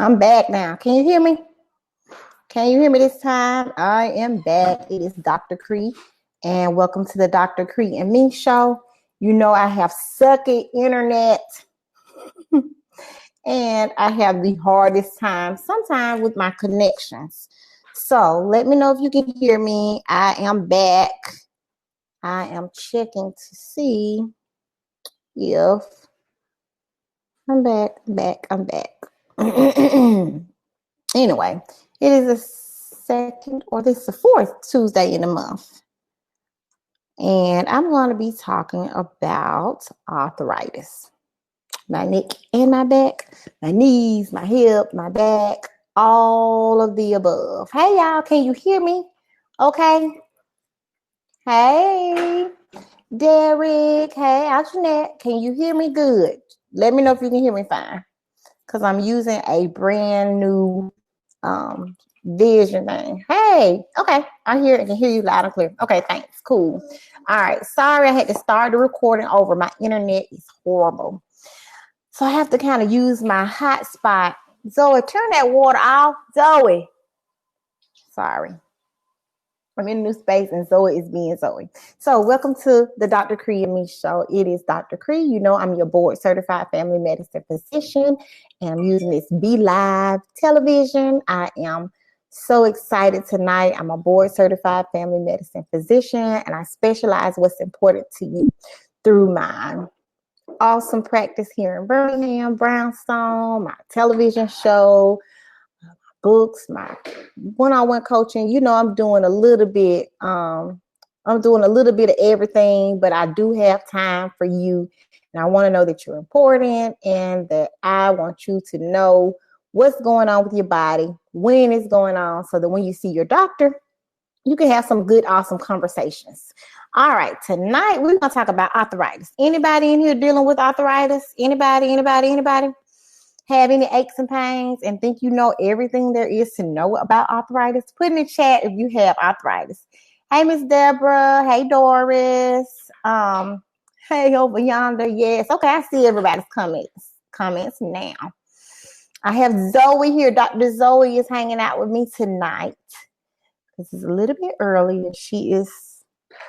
I'm back now. Can you hear me? Can you hear me this time? I am back. It is Dr. Kre, and welcome to the Dr. Kre and Me show. You know I have sucky internet, and I have the hardest time sometimes with my connections. So let me know if you can hear me. I am back. I am checking to see if I'm back. Anyway, it is the second or this is the fourth Tuesday in the month. And I'm going to be talking about arthritis. My neck and my back, my knees, my hip, my back, all of the above. Hey, y'all, can you hear me? Okay. Hey, Derek. Hey, Antoinette. Can you hear me good? Let me know if you can hear me fine. Because I'm using a brand new vision thing. Hey, okay. I can hear you loud and clear. Okay, thanks. Cool. All right. Sorry I had to start the recording over. My internet is horrible. So I have to kind of use my hotspot. Zoe, turn that water off. Zoe. Sorry. I'm in a new space and Zoe is being Zoe. So welcome to the Dr. Kre and Me show. It is Dr. Kre. You know I'm your board certified family medicine physician, and I'm using this Be Live television. I am so excited tonight. I'm a board certified family medicine physician, and I specialize what's important to you through my awesome practice here in Birmingham, Brownstone, my television show, books, my one-on-one coaching. You know, I'm doing a little bit of everything, but I do have time for you. And I want to know that you're important and that I want you to know what's going on with your body, when it's going on, so that when you see your doctor, you can have some good, awesome conversations. All right, tonight we're going to talk about arthritis. Anybody in here dealing with arthritis? Anybody? Have any aches and pains and think you know everything there is to know about arthritis? Put in the chat if you have arthritis. Hey, Miss Deborah. Hey, Doris. Hey, over yonder. Yes. Okay, I see everybody's comments now. I have Zoe here. Dr. Zoe is hanging out with me tonight. This is a little bit early, and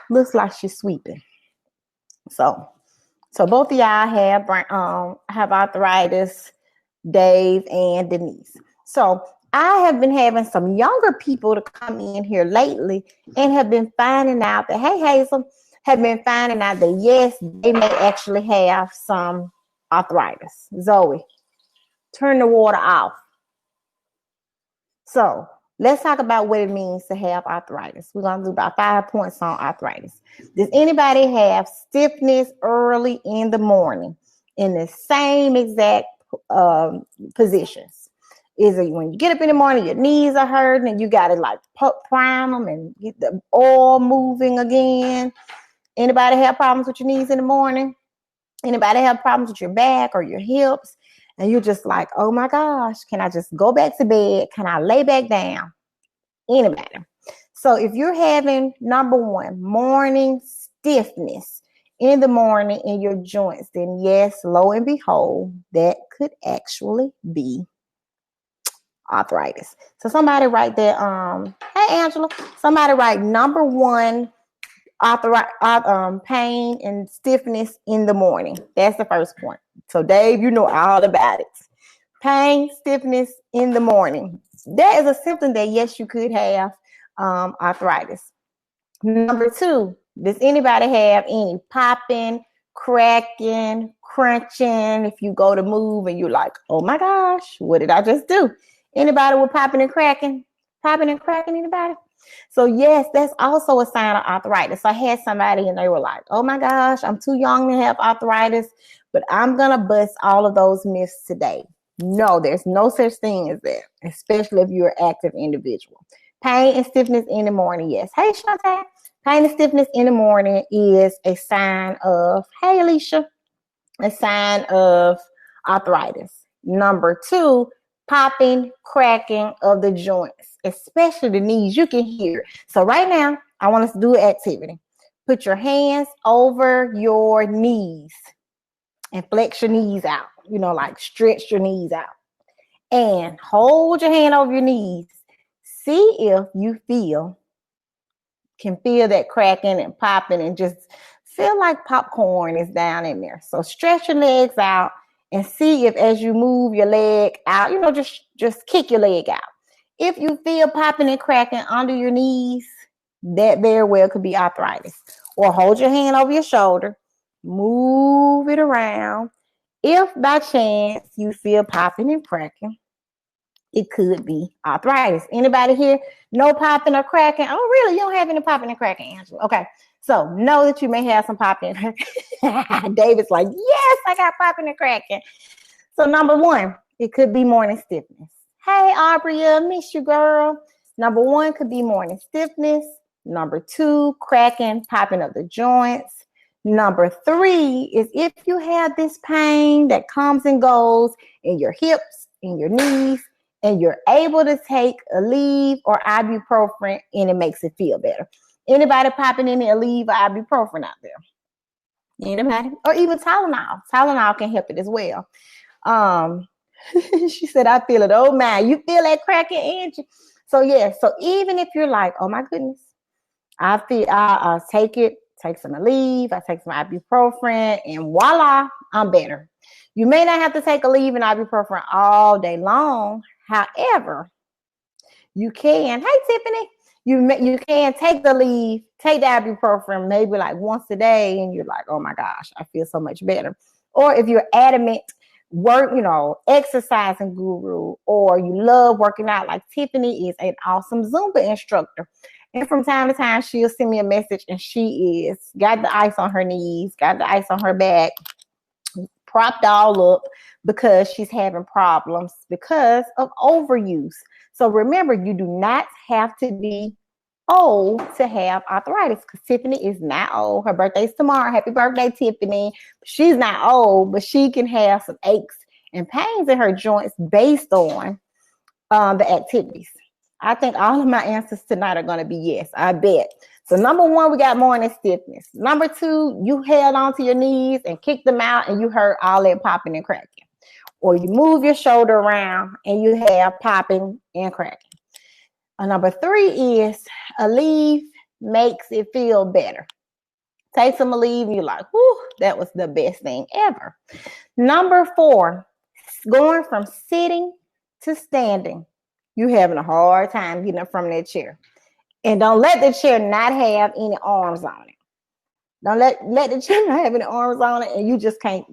looks like she's sweeping. So both of y'all have arthritis. Dave and Denise. So I have been having some younger people to come in here lately and have been finding out that, hey, Hazel, have been finding out that, yes, they may actually have some arthritis. Zoe, turn the water off. So let's talk about what it means to have arthritis. We're going to do about 5 points on arthritis. Does anybody have stiffness early in the morning in the same exact positions? Is it when you get up in the morning, your knees are hurting and you got to like prime them and get the oil moving again? Anybody have problems with your knees in the morning? Anybody have problems with your back or your hips? And you're just like, oh my gosh, can I just go back to bed? Can I lay back down? Anybody? So if you're having, number one, morning stiffness in the morning in your joints, then yes, lo and behold, that could actually be arthritis. So somebody write that, hey Angela, somebody write number one, pain and stiffness in the morning. That's the first point. So Dave, you know all about it. Pain, stiffness in the morning. That is a symptom that yes, you could have arthritis. Number two, does anybody have any popping, cracking, crunching? If you go to move and you're like, oh my gosh, what did I just do? Anybody with popping and cracking? Popping and cracking, anybody? So yes, that's also a sign of arthritis. So I had somebody and they were like, oh my gosh, I'm too young to have arthritis, but I'm going to bust all of those myths today. No, there's no such thing as that, especially if you're an active individual. Pain and stiffness in the morning, yes. Hey, Shantae. Pain and stiffness in the morning is a sign of, hey, Alicia, a sign of arthritis. Number two, popping, cracking of the joints, especially the knees. You can hear. So right now, I want us to do an activity. Put your hands over your knees and flex your knees out. You know, like stretch your knees out. and hold your hand over your knees. See if you can feel that cracking and popping and just feel like popcorn is down in there. So stretch your legs out and see if as you move your leg out, just kick your leg out. If you feel popping and cracking under your knees, that very well could be arthritis. Or hold your hand over your shoulder, move it around. If by chance you feel popping and cracking, it could be arthritis. Anybody here? No popping or cracking? Oh, really? You don't have any popping and cracking, Angela? Okay. So know that you may have some popping and cracking. David's like, yes, I got popping and cracking. So number one, it could be morning stiffness. Hey, Aubrey, I miss you, girl. Number one could be morning stiffness. Number two, cracking, popping of the joints. Number three is if you have this pain that comes and goes in your hips, in your knees, and you're able to take Aleve or ibuprofen and it makes it feel better. Anybody popping any Aleve or ibuprofen out there? Anybody? Or even Tylenol. Tylenol can help it as well. She said, I feel it. Oh, man, you feel that cracking, Angie? So, yeah. So even if you're like, oh, my goodness, I'll take some Aleve, I take some ibuprofen, and voila, I'm better. You may not have to take Aleve and ibuprofen all day long. However, you can. Hey, Tiffany, you can take the Aleve, take the ibuprofen, maybe like once a day, and you're like, oh my gosh, I feel so much better. Or if you're adamant, exercising guru, or you love working out, like Tiffany is an awesome Zumba instructor. And from time to time, she'll send me a message, and she is got the ice on her knees, got the ice on her back, propped all up because she's having problems because of overuse. So remember, you do not have to be old to have arthritis, because Tiffany is not old. Her birthday's tomorrow. Happy birthday, Tiffany. She's not old, but she can have some aches and pains in her joints based on the activities. I think all of my answers tonight are going to be yes, I bet. So number one, we got morning stiffness. Number two, you held onto your knees and kicked them out and you heard all that popping and cracking. Or you move your shoulder around and you have popping and cracking. Number three is Aleve makes it feel better. Take some Aleve and you're like, whew, that was the best thing ever. Number four, going from sitting to standing. You're having a hard time getting up from that chair. And don't let the chair not have any arms on it. Don't let the chair not have any arms on it and you just can't,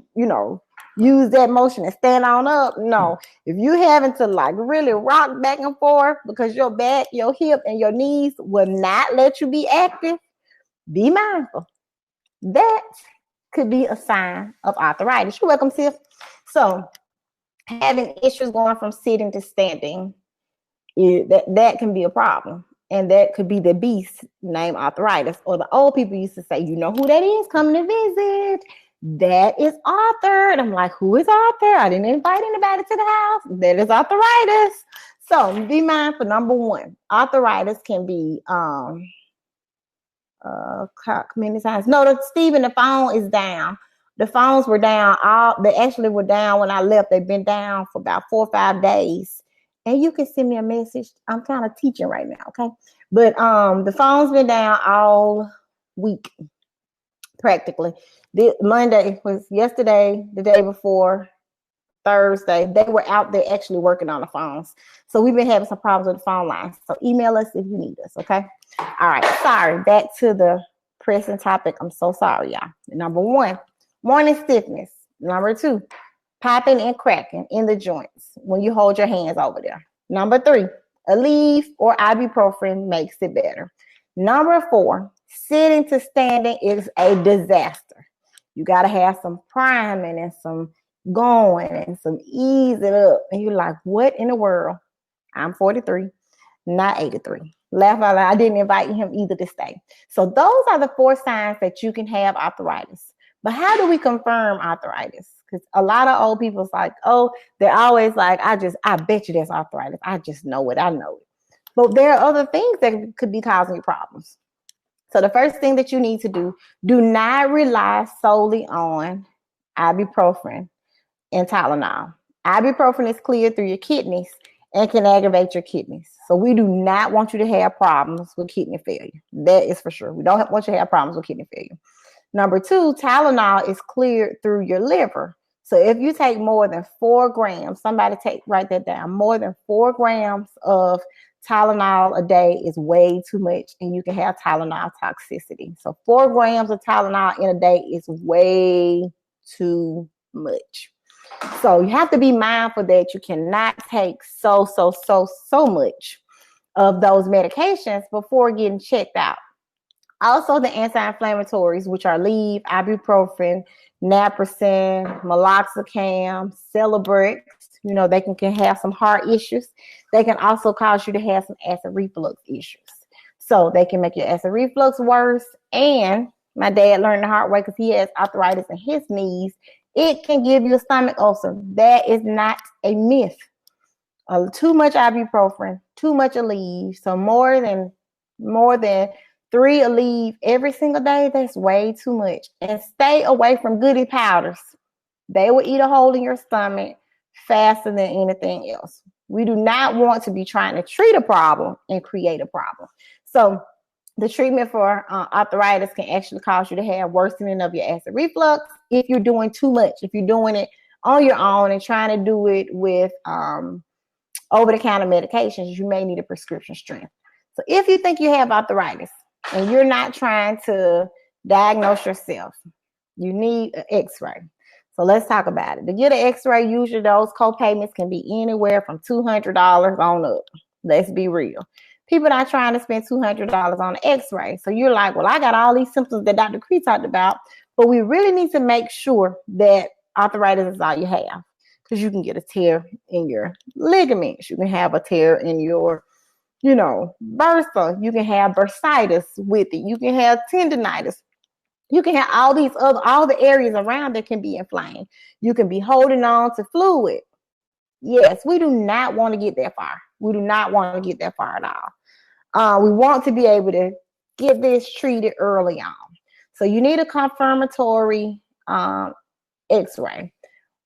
use that motion and stand on up. No. If you're having to like really rock back and forth because your back, your hip, and your knees will not let you be active, be mindful. That could be a sign of arthritis. You're welcome, Tiff. So having issues going from sitting to standing, that can be a problem. And that could be the beast named arthritis. Or the old people used to say, you know who that is coming to visit? That is Arthur. And I'm like, who is Arthur? I didn't invite anybody to the house. That is arthritis. So be mindful. Number one, arthritis can be many times. No, Stephen, the phone is down. The phones were down. They actually were down when I left. They've been down for about 4 or 5 days. And you can send me a message. I'm kind of teaching right now, okay? But the phone's been down all week, practically. Monday was yesterday, the day before, Thursday. They were out there actually working on the phones. So we've been having some problems with the phone lines. So email us if you need us, okay? All right, sorry. Back to the pressing topic. I'm so sorry, y'all. Number one, morning stiffness. Number two, popping and cracking in the joints when you hold your hands over there. Number three, Aleve or ibuprofen makes it better. Number four, sitting to standing is a disaster. You got to have some priming and some going and some easing up. And you're like, what in the world? I'm 43, not 83. Laugh out loud. I didn't invite him either to stay. So those are the 4 signs that you can have arthritis. But how do we confirm arthritis? Because a lot of old people's like, oh, they're always like, I bet you there's arthritis. I just know it. I know it. But there are other things that could be causing you problems. So the first thing that you need to do not rely solely on ibuprofen and Tylenol. Ibuprofen is cleared through your kidneys and can aggravate your kidneys. So we do not want you to have problems with kidney failure. That is for sure. We don't want you to have problems with kidney failure. Number two, Tylenol is cleared through your liver. So if you take more than 4 grams, write that down, more than 4 grams of Tylenol a day is way too much, and you can have Tylenol toxicity. So 4 grams of Tylenol in a day is way too much. So you have to be mindful that you cannot take so much of those medications before getting checked out. Also, the anti-inflammatories, which are Aleve, ibuprofen, naproxen, meloxicam, Celebrex, they can have some heart issues. They can also cause you to have some acid reflux issues. So they can make your acid reflux worse. And my dad learned the hard way because he has arthritis in his knees. It can give you a stomach ulcer. That is not a myth. Too much ibuprofen, too much Aleve. So more than 3 Aleve every single day, that's way too much. And stay away from goody powders. They will eat a hole in your stomach faster than anything else. We do not want to be trying to treat a problem and create a problem. So the treatment for arthritis can actually cause you to have worsening of your acid reflux if you're doing too much. If you're doing it on your own and trying to do it with over-the-counter medications, you may need a prescription strength. So if you think you have arthritis and you're not trying to diagnose yourself, you need an x-ray. So let's talk about it. To get an x-ray, usually those co-payments can be anywhere from $200 on up. Let's be real. People not trying to spend $200 on an x-ray. So you're like, well, I got all these symptoms that Dr. Kre talked about, but we really need to make sure that arthritis is all you have, because you can get a tear in your ligaments. You can have a tear in your, bursa. You can have bursitis with it. You can have tendonitis. You can have all the areas around that can be inflamed. You can be holding on to fluid. Yes, we do not want to get that far. We do not want to get that far at all. We want to be able to get this treated early on. So you need a confirmatory x-ray.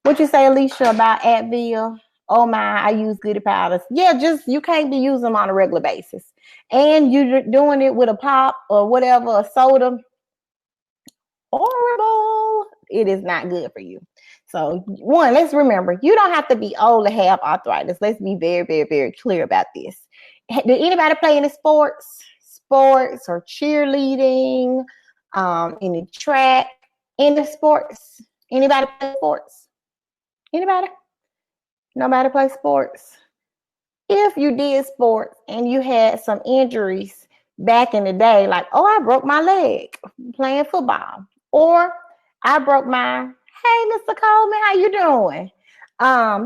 What you say, Alicia, about Advil? Oh my, I use goody powders. Yeah, you can't be using them on a regular basis. And you're doing it with a pop or whatever, a soda. Horrible. It is not good for you. So one, let's remember, you don't have to be old to have arthritis. Let's be very, very, very clear about this. Did anybody play any sports or cheerleading, any track, any sports? Anybody play sports? Anybody? Nobody play sports? If you did sports and you had some injuries back in the day, like, oh, I broke my leg playing football, or I broke my, hey, Mr. Coleman, how you doing?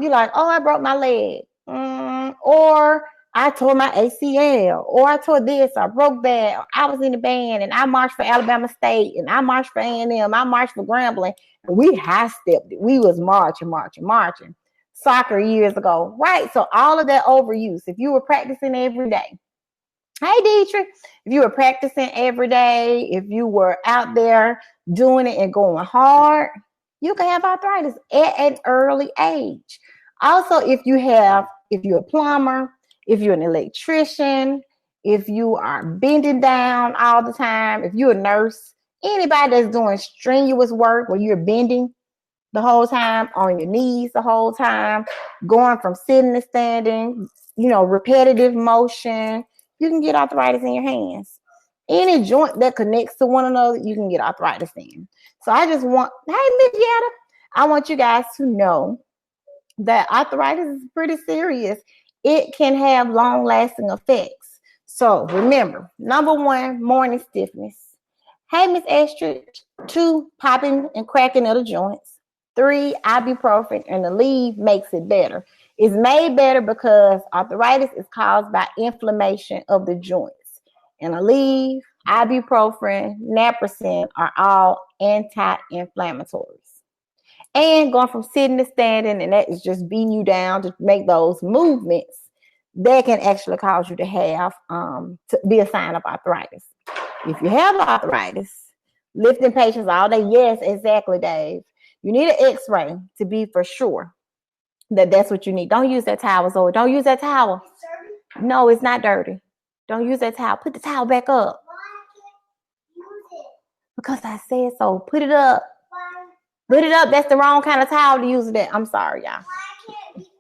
You're like, oh, I broke my leg, or I tore my ACL, or I tore this, I broke that. I was in the band and I marched for Alabama State and I marched for A&M, I marched for Grambling, and we high-stepped it. We was marching. Soccer years ago, right? So all of that overuse, if you were practicing every day, hey, Dietrich, if you were practicing every day, if you were out there doing it and going hard, you can have arthritis at an early age. Also, if you're a plumber, if you're an electrician, if you are bending down all the time, if you're a nurse, anybody that's doing strenuous work where you're bending the whole time, on your knees the whole time, going from sitting to standing, repetitive motion, you can get arthritis in your hands. Any joint that connects to one another, you can get arthritis in. So I just want, hey, Miss Yetta, I want you guys to know that arthritis is pretty serious. It can have long-lasting effects. So remember, number 1, morning stiffness. Hey, Miss Astrid. 2, popping and cracking of the joints. 3, ibuprofen and Aleve makes it better. It's made better because arthritis is caused by inflammation of the joints. And Aleve, ibuprofen, naproxen are all anti-inflammatories. And going from sitting to standing, and that is just beating you down to make those movements, that can actually cause you to have to be a sign of arthritis. If you have arthritis, lifting patients all day, yes, exactly, Dave. You need an x-ray to be for sure. That's what you need. Don't use that towel, Zoe. Don't use that towel. It's dirty? No, it's not dirty. Don't use that towel. Put the towel back up. Why I can't use it? Because I said so. Put it up. Why? Put it up. That's the wrong kind of towel to use that. I'm sorry, y'all. Why I can't use it?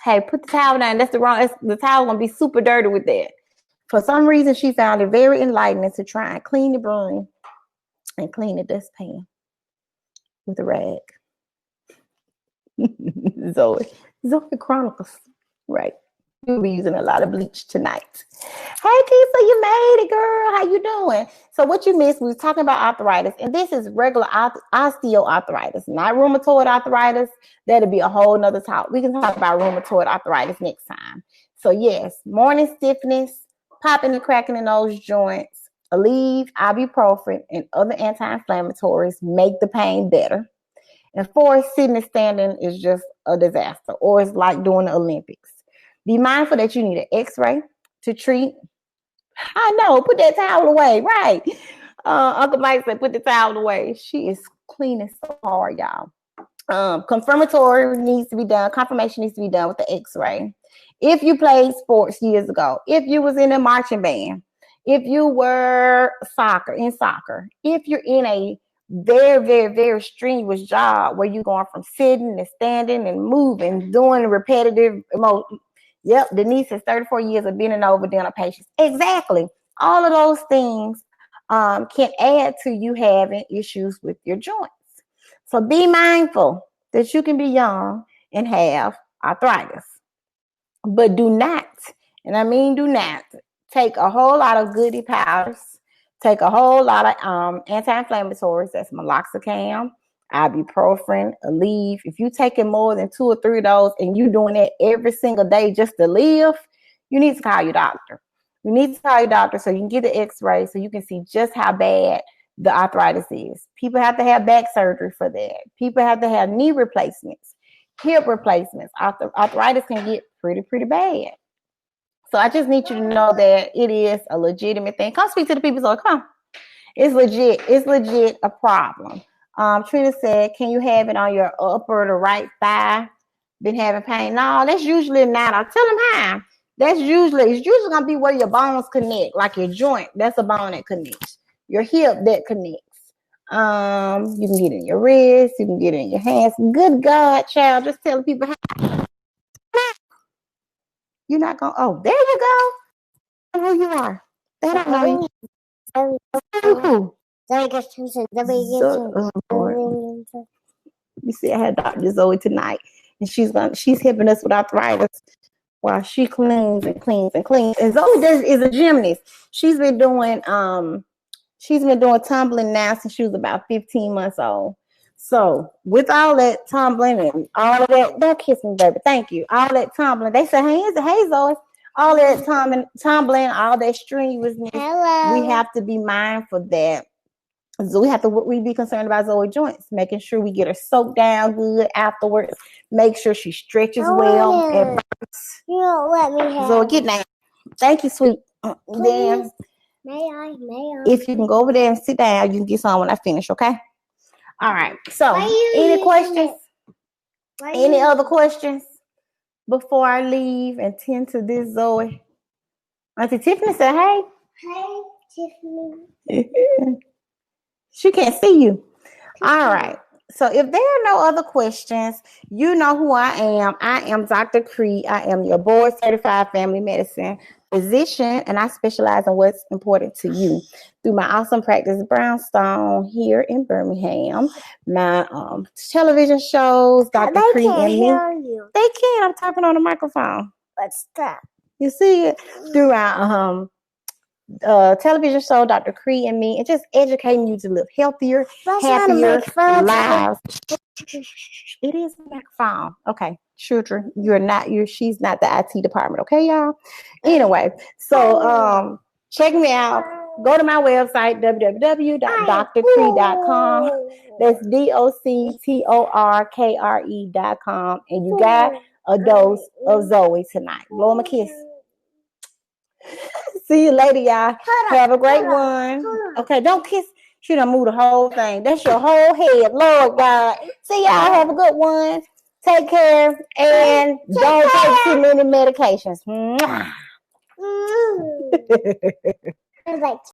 Hey, put the towel down. That's the wrong. The towel gonna be super dirty with that. For some reason, she found it very enlightening to try and clean the broom and clean the dustpan with a rag. Zoe Chronicles, right? You'll be using a lot of bleach tonight. Hey, Keisha, you made it, girl. How you doing? So what you missed, we was talking about arthritis, and this is regular osteoarthritis, not rheumatoid arthritis. That'll be a whole nother talk. We can talk about rheumatoid arthritis next time. So yes, morning stiffness, popping and cracking in those joints, Aleve, ibuprofen, and other anti-inflammatories make the pain better. And 4, sitting and standing is just a disaster, or it's like doing the Olympics. Be mindful that you need an x-ray to treat. I know, put that towel away, right? Uncle Mike said, put the towel away. She is cleaning so hard, y'all. Confirmation needs to be done with the x-ray. If you played sports years ago, if you was in a marching band, if you were in soccer, if you're in a very, very, very strenuous job where you're going from sitting and standing and moving, doing repetitive emotion. Yep, Denise has 34 years of bending over dental patients. Exactly. All of those things can add to you having issues with your joints. So be mindful that you can be young and have arthritis. But do not, and I mean do not, take a whole lot of goody powders. Take a whole lot of anti-inflammatories. That's meloxicam, ibuprofen, Aleve. If you're taking more than 2 or 3 of those and you're doing that every single day just to live, you need to call your doctor. You need to call your doctor so you can get the x-ray so you can see just how bad the arthritis is. People have to have back surgery for that. People have to have knee replacements, hip replacements. Arthritis can get pretty bad. So I just need you to know that it is a legitimate thing. Come speak to the people. So come. It's legit. It's legit a problem. Trina said, can you have it on your upper or the right thigh? Been having pain? No, that's usually not. I'll tell them how. It's usually going to be where your bones connect, like your joint. That's a bone that connects. Your hip that connects. You can get it in your wrist. You can get it in your hands. Good God, child. Just telling people how. You're not going, oh, there you go. I know who you are. They don't know you. You see, I had Dr. Zoe tonight, and she's helping us with arthritis while she cleans and cleans and cleans. And Zoe is a gymnast. She's been doing tumbling now since she was about 15 months old. So with all that tumbling and all of that, don't kiss me, baby. Thank you. All that tumbling. They say, hey Zoe. All that tumbling, all that strenuousness. Hello. We have to be mindful that. So we be concerned about Zoe joints, making sure we get her soaked down good afterwards. Make sure she stretches well. And you don't let me have Zoe, get down. Thank you, sweet. Then, may I? If you can go over there and sit down, you can get some when I finish, okay? All right. So, any questions? Any other questions before I leave and tend to this, Zoe? Auntie Tiffany said, hey. Hey, Tiffany. She can't see you. All right. So if there are no other questions, you know who I am. I am Dr. Kre. I am your board certified family medicine physician, and I specialize in what's important to you through my awesome practice Brownstone here in Birmingham. My television shows, Dr. Kre and Me. You. They can. I'm talking on the microphone. What's that? You see it through our television show, Dr. Kre and Me, and just educating you to live healthier, happier lives. It is a microphone. Okay, children, she's not the IT department, okay, y'all? Anyway, so check me out. Go to my website, www.drkre.com. That's DOCTORKRE.com. And you got a dose of Zoe tonight. Blow them a kiss. See you later, y'all. Have a great one. Okay, don't kiss. She done move the whole thing. That's your whole head. Lord God. See y'all. Have a good one. Take care and don't take too many medications. Like